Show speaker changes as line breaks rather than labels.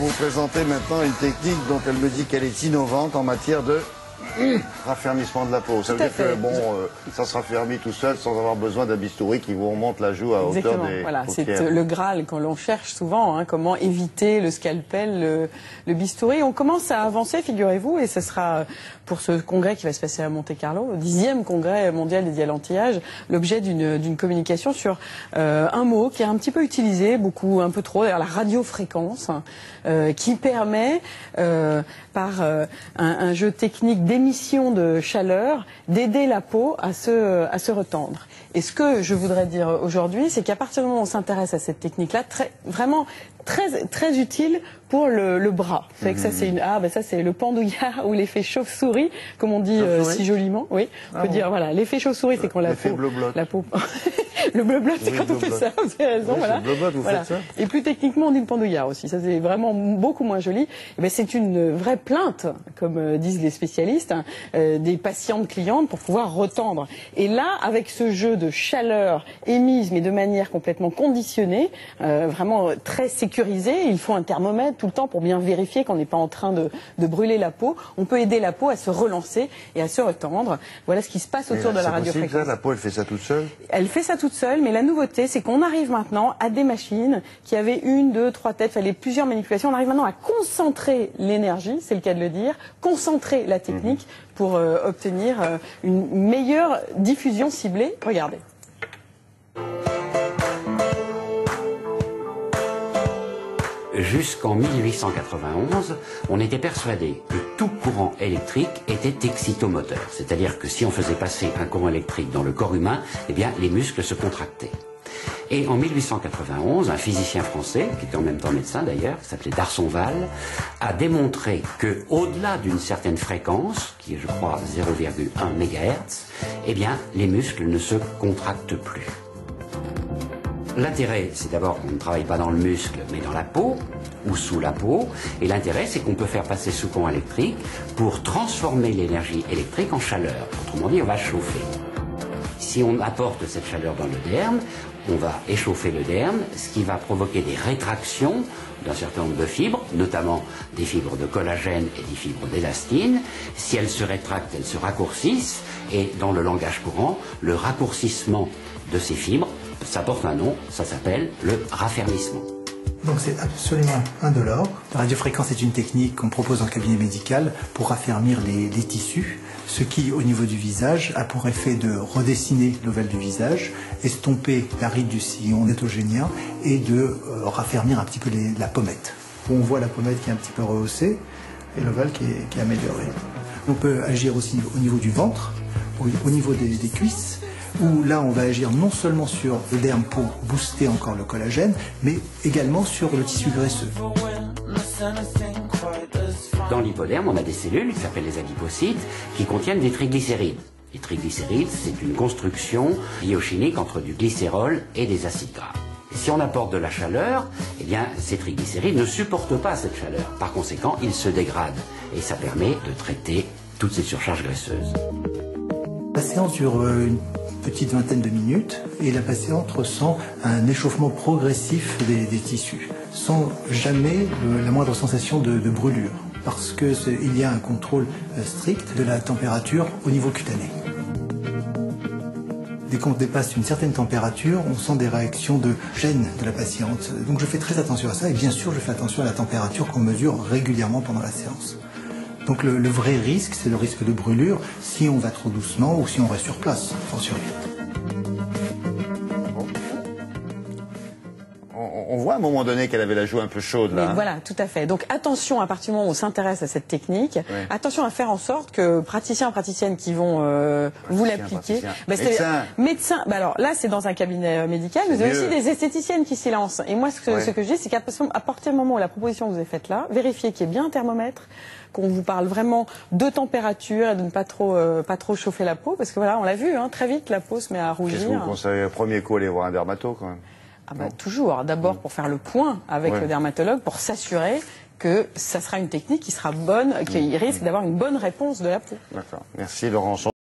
vous présenter maintenant une technique dont elle me dit qu'elle est innovante en matière de raffermissement de la peau. Ça veut dire que ça se raffermit tout seul sans avoir besoin d'un bistouri qui vous remonte la joue à hauteur des
voilà,
paupières.
c'est le Graal qu'on cherche souvent, hein, comment éviter le scalpel, le bistouri. On commence à avancer, figurez-vous, et ce sera pour ce congrès qui va se passer à Monte-Carlo, le 10e congrès mondial dédié à l'anti-âge, l'objet d'une communication sur un mot qui est un petit peu utilisé, un peu trop, d'ailleurs la radiofréquence, qui permet, par un jeu technique d'émission de chaleur, d'aider la peau à se retendre. Et ce que je voudrais dire aujourd'hui, c'est qu'à partir du moment où on s'intéresse à cette technique-là, vraiment très utile pour le bras. C'est que ça c'est le pendouillard ou l'effet chauve-souris, comme on dit si joliment. Oui, on peut dire voilà, l'effet chauve-souris, c'est quand la peau le bleu-bleu, c'est quand on fait ça, vous avez raison.
Oui,
voilà.
vous faites ça.
Et plus techniquement, on dit le pendouillard aussi. Ça, c'est vraiment beaucoup moins joli. C'est une vraie plainte, comme disent les spécialistes, des patientes clientes pour pouvoir retendre. Et là, avec ce jeu de chaleur émise, mais de manière complètement conditionnée, vraiment très sécurisée, il faut un thermomètre tout le temps pour bien vérifier qu'on n'est pas en train de brûler la peau. On peut aider la peau à se relancer et à se retendre. Voilà ce qui se passe autour de la radiofréquence.
La peau, elle fait ça toute seule?
Elle fait ça toute seule, mais la nouveauté, c'est qu'on arrive maintenant à des machines qui avaient 1, 2, 3 têtes, fallait plusieurs manipulations. On arrive maintenant à concentrer l'énergie, c'est le cas de le dire, concentrer la technique pour obtenir une meilleure diffusion ciblée. Regardez.
Jusqu'en 1891, on était persuadé que tout courant électrique était excitomoteur. C'est-à-dire que si on faisait passer un courant électrique dans le corps humain, eh bien, les muscles se contractaient. Et en 1891, un physicien français, qui était en même temps médecin d'ailleurs, qui s'appelait D'Arsonval, a démontré que, au-delà d'une certaine fréquence, qui est je crois 0,1 MHz, eh bien, les muscles ne se contractent plus. L'intérêt, c'est d'abord qu'on ne travaille pas dans le muscle, mais dans la peau, ou sous la peau. Et l'intérêt, c'est qu'on peut faire passer sous courant électrique pour transformer l'énergie électrique en chaleur. Autrement dit, on va chauffer. Si on apporte cette chaleur dans le derme, on va échauffer le derme, ce qui va provoquer des rétractions d'un certain nombre de fibres, notamment des fibres de collagène et des fibres d'élastine. Si elles se rétractent, elles se raccourcissent. Et dans le langage courant, le raccourcissement de ces fibres, ça porte un nom, ça s'appelle le raffermissement.
Donc c'est absolument indolore. La radiofréquence est une technique qu'on propose en cabinet médical pour raffermir les tissus, ce qui, au niveau du visage, a pour effet de redessiner l'ovale du visage, estomper la ride du sillon nétogénien et de raffermir un petit peu la pommette. On voit la pommette qui est un petit peu rehaussée et l'ovale qui est amélioré. On peut agir aussi au niveau du ventre, au niveau des cuisses, où là on va agir non seulement sur le derme pour booster encore le collagène, mais également sur le tissu graisseux.
Dans l'hypoderme, on a des cellules qui s'appellent les adipocytes qui contiennent des triglycérides. Les triglycérides, c'est une construction biochimique entre du glycérol et des acides gras. Et si on apporte de la chaleur, eh bien, ces triglycérides ne supportent pas cette chaleur. Par conséquent, ils se dégradent. Et ça permet de traiter toutes ces surcharges graisseuses.
La séance dure une petite vingtaine de minutes et la patiente ressent un échauffement progressif des tissus, sans jamais la moindre sensation de brûlure, parce qu'il y a un contrôle strict de la température au niveau cutané. Dès qu'on dépasse une certaine température, on sent des réactions de gêne de la patiente. Donc je fais très attention à ça et bien sûr je fais attention à la température qu'on mesure régulièrement pendant la séance. Donc le vrai risque, c'est le risque de brûlure si on va trop doucement ou si on reste sur place, fortiori.
On voit à un moment donné qu'elle avait la joue un peu chaude là.
Voilà, tout à fait. Donc attention, à partir du moment où on s'intéresse à cette technique, attention à faire en sorte que praticiens et praticiennes qui vont vous l'appliquer, médecins, alors là c'est dans un cabinet médical, mais vous avez aussi des esthéticiennes qui s'y lancent. Et moi ce que je dis, c'est qu'à partir du moment où la proposition que vous avez faite là, vérifiez qu'il y ait bien un thermomètre, qu'on vous parle vraiment de température et de ne pas trop chauffer la peau, parce que voilà, on l'a vu, hein, très vite la peau se met à rougir.
Qu'est-ce que vous conseillez au premier coup, aller voir un dermato quand même?
Toujours, d'abord pour faire le point avec le dermatologue, pour s'assurer que ça sera une technique qui sera bonne, qui risque d'avoir une bonne réponse de la peau.
D'accord. Merci Laurent.